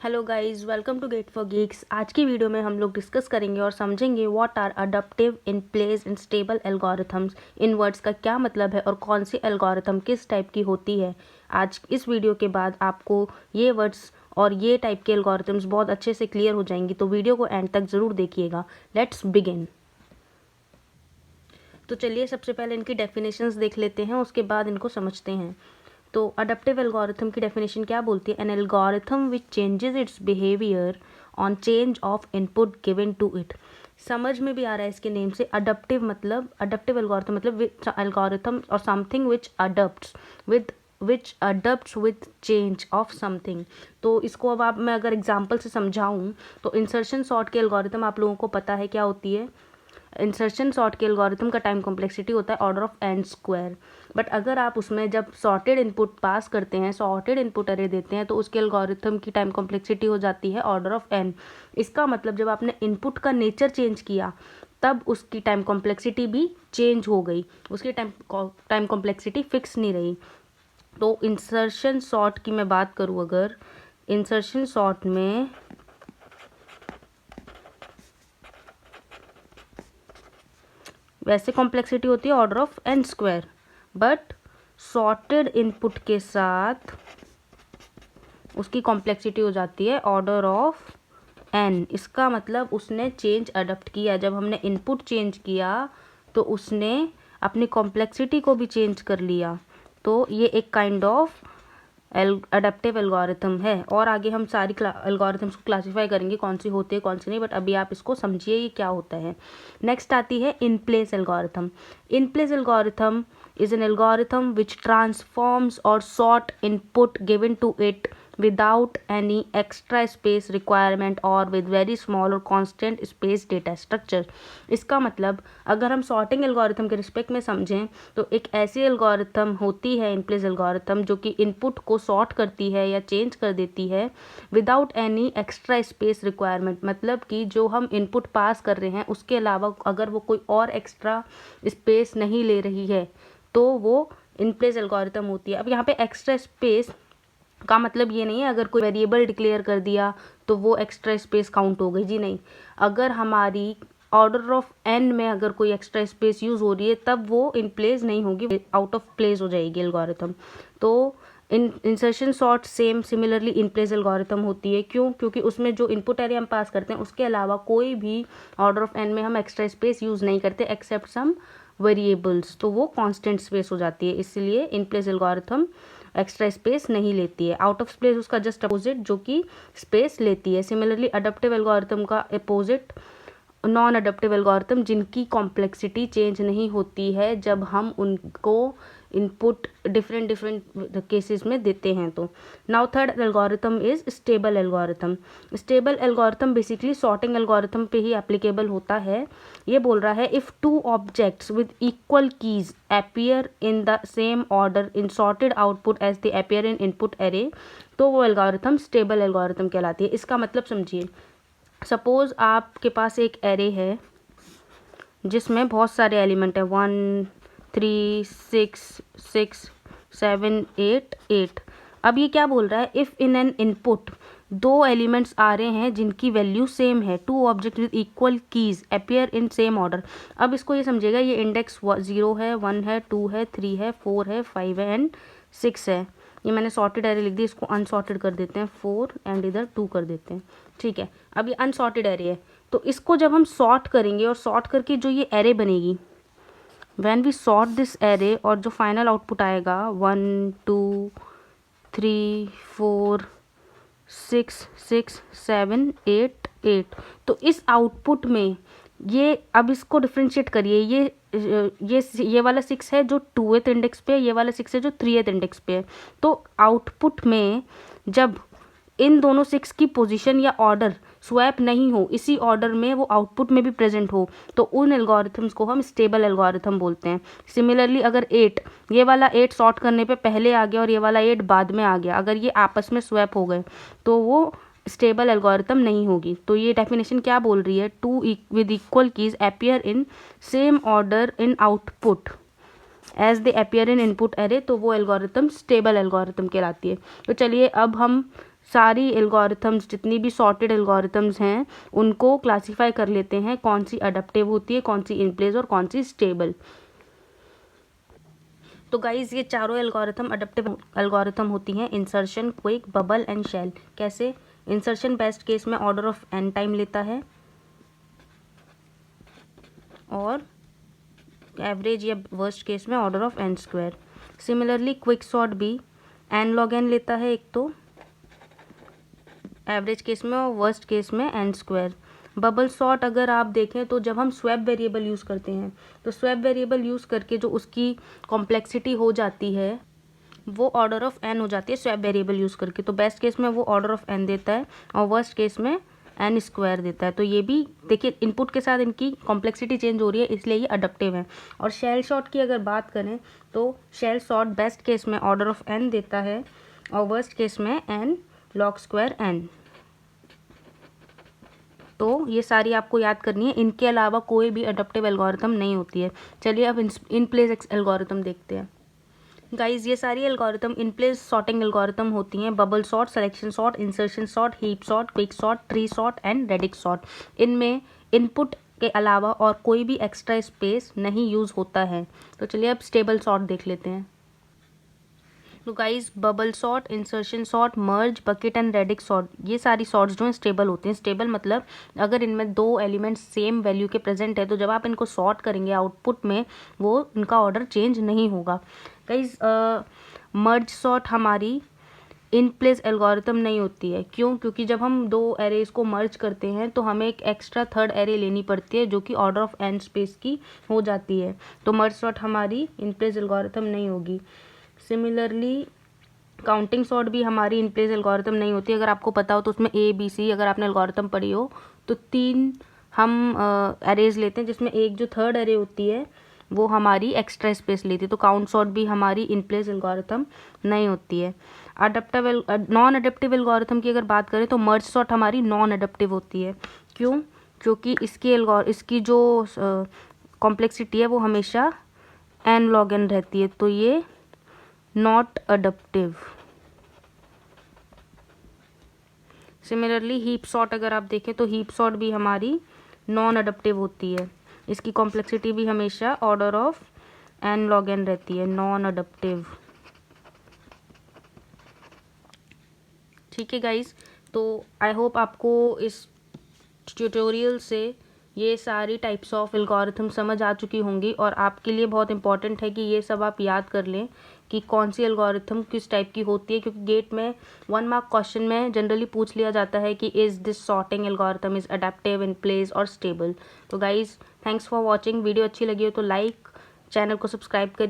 Hello guys, welcome to गेट for geeks. आज की वीडियो में हम लोग डिस्कस करेंगे और समझेंगे what are adaptive in place in stable algorithms. इन वर्ड्स का क्या मतलब है और कौन सी एल्गोरिथम किस टाइप की होती है। आज इस वीडियो के बाद आपको ये वर्ड्स और ये टाइप के एल्गोरिथम्स बहुत अच्छे से क्लियर हो जाएंगी, तो वीडियो को एंड तक ज़रूर देखिएगा। Let's begin. तो चलिए सबसे पहले इनकी डेफिनेशंस देख लेते हैं, उसके बाद इनको समझते हैं। तो अडप्टिव एल्गोरिथम की डेफिनेशन क्या बोलती है? An algorithm which changes its behaviour on change of input given to it. समझ में भी आ रहा है इसके नेम से। अडप्टिव एल्गोरिथम मतलब एल्गोरिथम और something which adapts with change of something. तो इसको अब आप मैं अगर एग्जांपल से समझाऊं तो इंसर्शन सॉर्ट के एल्गोरिथम आप लोगों को पता है क्या होती है। इंसर्शन सॉर्ट के एल्गोरिथम का टाइम कॉम्प्लेक्सिटी होता है order of n square. But अगर आप उसमें जब सॉर्टेड इनपुट पास करते हैं, सॉर्टेड इनपुट अरे देते हैं, तो उसके एल्गोरिथम की टाइम कॉम्प्लेक्सिटी हो जाती है ऑर्डर ऑफ एन। इसका मतलब जब आपने इनपुट का नेचर चेंज किया तब उसकी टाइम कॉम्प्लेक्सिटी भी चेंज हो गई, उसकी टाइम कॉम्प्लेक्सिटी फिक्स नहीं रही। तो इंसर्शन सॉर्ट की मैं बात करूँ, अगर इंसर्शन सॉर्ट में वैसे कॉम्प्लेक्सिटी होती है order of n square, but sorted input के साथ उसकी कॉम्प्लेक्सिटी हो जाती है ऑर्डर ऑफ एन। इसका मतलब उसने चेंज अडप्ट किया। जब हमने इनपुट चेंज किया तो उसने अपनी कॉम्प्लेक्सिटी को भी चेंज कर लिया। तो ये एक काइंड ऑफ अडप्टिव एल्गोरिथम है। और आगे हम सारी एल्गोरिथम्स को क्लासीफाई करेंगे, कौन सी होती है कौन सी नहीं, बट अभी आप इसको समझिए ये क्या होता है। नेक्स्ट आती है in place algorithm. In place algorithm is an algorithm which transforms or sort input given to it without any extra space requirement or with very small or constant space data structure। इसका मतलब अगर हम sorting algorithm के respect में समझें तो एक ऐसी एल्गोरिथम होती है इन प्लेस एल्गोरिथम जो कि इनपुट को सॉर्ट करती है या चेंज कर देती है without any extra space requirement. मतलब कि जो हम इनपुट पास कर रहे हैं उसके अलावा अगर वो कोई और एक्स्ट्रा स्पेस नहीं ले रही है तो वो इन प्लेस एल्गोरिथम होती है। अब यहाँ पे एक्स्ट्रा स्पेस का मतलब ये नहीं है अगर कोई वेरिएबल डिक्लेयर कर दिया तो वो एक्स्ट्रा स्पेस काउंट हो गई, जी नहीं। अगर हमारी ऑर्डर ऑफ एन में अगर कोई एक्स्ट्रा स्पेस यूज़ हो रही है तब वो इन प्लेस नहीं होगी, आउट ऑफ प्लेस हो जाएगी एल्गोरिथम। तो insertion sort similarly in place algorithm होती है। क्यों? क्योंकि उसमें जो इनपुट एरे हम पास करते हैं उसके अलावा कोई भी ऑर्डर ऑफ एन में हम एक्स्ट्रा स्पेस यूज़ नहीं करते एक्सेप्ट सम वेरिएबल्स, तो वो कांस्टेंट स्पेस हो जाती है। इसलिए in place algorithm extra space नहीं लेती है। आउट ऑफ प्लेस उसका जस्ट अपोजिट जो कि स्पेस लेती है। सिमिलरली अडप्टिव एल्गोरिथम का अपोजिट नॉन अडप्टिव एल्गोरिथम जिनकी कॉम्प्लेक्सिटी चेंज नहीं होती है जब हम उनको इनपुट डिफरेंट केसेस में देते हैं। तो now third algorithm is stable algorithm. Stable algorithm basically sorting algorithm पे ही एप्लीकेबल होता है। ये बोल रहा है if two objects with equal keys appear in the same order in sorted output as they appear in input array, तो वो एल्गोरिथम स्टेबल एल्गोरिथम कहलाती है। इसका मतलब समझिए, सपोज आपके पास एक एरे है जिसमें बहुत सारे एलिमेंट है 1 3 6 6 7 8 8। अब ये क्या बोल रहा है? इफ़ इन एन इनपुट दो एलिमेंट्स आ रहे हैं जिनकी वैल्यू सेम है, two object with equal keys appear in same order. अब इसको ये समझेगा, ये इंडेक्स 0 है, 1 है, 2 है, 3 है, 4 है, 5 है एंड 6 है। ये मैंने सॉर्टेड एरे लिख दी, इसको अनसॉर्टेड कर देते हैं, 4 एंड इधर 2 कर देते हैं। ठीक है, अब ये अनसॉर्टेड एरे है, तो इसको जब हम सॉर्ट करेंगे और सॉर्ट करके जो ये एरे बनेगी, when we sort this array, और जो फाइनल आउटपुट आएगा 1 2 3 4 6 6 7 8 8, तो इस आउटपुट में ये अब इसको डिफ्रेंशिएट करिए। ये वाला 6 है जो 2th इंडेक्स पे है, ये वाला 6 है जो 3th इंडेक्स पे है। तो आउटपुट में जब इन दोनों 6 की पोजीशन या ऑर्डर स्वैप नहीं हो, इसी ऑर्डर में वो आउटपुट में भी प्रेजेंट हो, तो उन एल्गोरिथम्स को हम स्टेबल एल्गोरिथम बोलते हैं। सिमिलरली अगर 8, ये वाला 8 सॉर्ट करने पे पहले आ गया और ये वाला 8 बाद में आ गया, अगर ये आपस में स्वैप हो गए तो वो स्टेबल एल्गोरिथम नहीं होगी। तो ये डेफिनेशन क्या बोल रही है? Two with equal keys appear in same order in output as they appear in input array, तो वो एल्गोरिथम स्टेबल एल्गोरिथम कहलाती है। तो चलिए अब हम सारी एल्गोरिथम्स, जितनी भी सॉर्टेड एल्गोरिथम्स हैं, उनको क्लासीफाई कर लेते हैं कौन सी अडेप्टिव होती है, कौन सी इन प्लेस और कौन सी स्टेबल। तो गाइज ये चारों एल्गोरिथम अडेप्टिव एल्गोरिथम होती हैं, insertion, quick, bubble and shell. कैसे? इंसर्शन बेस्ट केस में ऑर्डर ऑफ n टाइम लेता है और एवरेज या वर्स्ट केस में order of n square. Similarly quick sort भी n log n लेता है एक तो एवरेज केस में और वर्स्ट केस में n स्क्वायर। बबल सॉर्ट अगर आप देखें तो जब हम स्वैप वेरिएबल यूज़ करते हैं तो स्वैप वेरिएबल यूज़ करके जो उसकी कॉम्प्लेक्सिटी हो जाती है वो ऑर्डर ऑफ n हो जाती है स्वैप वेरिएबल यूज़ करके। तो बेस्ट केस में वो ऑर्डर ऑफ n देता है और वर्स्ट केस में n स्क्वायर देता है। तो ये भी देखिए इनपुट के साथ इनकी कॉम्प्लेक्सिटी चेंज हो रही है, इसलिए ये अडप्टिव है। और शेल शॉर्ट की अगर बात करें तो शेल शॉर्ट बेस्ट केस में ऑर्डर ऑफ n देता है और वर्स्ट केस में n log स्क्वायर n। तो ये सारी आपको याद करनी है, इनके अलावा कोई भी अडप्टिव एल्गोरिथम नहीं होती है। चलिए अब इन प्लेस एल्गोरिथम देखते हैं। गाइज ये सारी algorithm in place sorting algorithm होती हैं, bubble sort, selection sort, insertion sort, heap sort, quick sort, tree sort and radix sort. इनमें इनपुट के अलावा और कोई भी एक्स्ट्रा स्पेस नहीं यूज़ होता है। तो चलिए अब स्टेबल सॉर्ट देख लेते हैं। तो guys bubble sort, insertion sort, merge, bucket and radix sort, ये सारी सॉर्ट्स जो हैं स्टेबल होते हैं। स्टेबल मतलब अगर इनमें दो एलिमेंट्स सेम वैल्यू के प्रेजेंट है तो जब आप इनको सॉर्ट करेंगे आउटपुट में वो इनका ऑर्डर चेंज नहीं होगा। गाइज मर्ज सॉर्ट हमारी इन प्लेस एल्गोरिथम नहीं होती है। क्यों? क्योंकि जब हम दो एरेज को मर्ज करते हैं तो हमें एक एक्स्ट्रा थर्ड एरे लेनी पड़ती है जो कि ऑर्डर ऑफ n स्पेस की हो जाती है। तो मर्ज सॉर्ट हमारी इन प्लेस एल्गोरिथम नहीं होगी। सिमिलरली काउंटिंग सॉर्ट भी हमारी इन प्लेस एल्गोरिथम नहीं होती। अगर आपको पता हो तो उसमें ABC अगर आपने एल्गोरिथम पढ़ी हो तो 3 हम एरेज लेते हैं जिसमें एक जो थर्ड एरे होती है वो हमारी एक्स्ट्रा स्पेस लेती है। तो काउंट सॉर्ट भी हमारी इन प्लेस एल्गोरिथम नहीं होती है। अडेप्टिव नॉन अडेप्टिव एल्गोरिथम की अगर बात करें तो मर्ज सॉर्ट हमारी नॉन अडेप्टिव होती है। क्यों? क्योंकि इसकी जो कॉम्प्लेक्सिटी है वो हमेशा n log n रहती है, तो ये not adaptive. Similarly heap sort अगर आप देखें तो हीप सॉर्ट भी हमारी नॉन अडेप्टिव होती है, इसकी कॉम्प्लेक्सिटी भी हमेशा order of n log n रहती है, नॉन अडेप्टिव। ठीक है गाइज, तो आई होप आपको इस ट्यूटोरियल से ये सारी टाइप्स ऑफ एल्गोरिथम समझ आ चुकी होंगी और आपके लिए बहुत इंपॉर्टेंट है कि ये सब आप याद कर लें कि कौन सी एल्गोरिथम किस टाइप की होती है, क्योंकि गेट में 1 मार्क क्वेश्चन में जनरली पूछ लिया जाता है कि is this sorting algorithm is adaptive, in place और स्टेबल। तो guys thanks for watching. Video अच्छी लगी हो तो लाइक, चैनल को सब्सक्राइब करिए।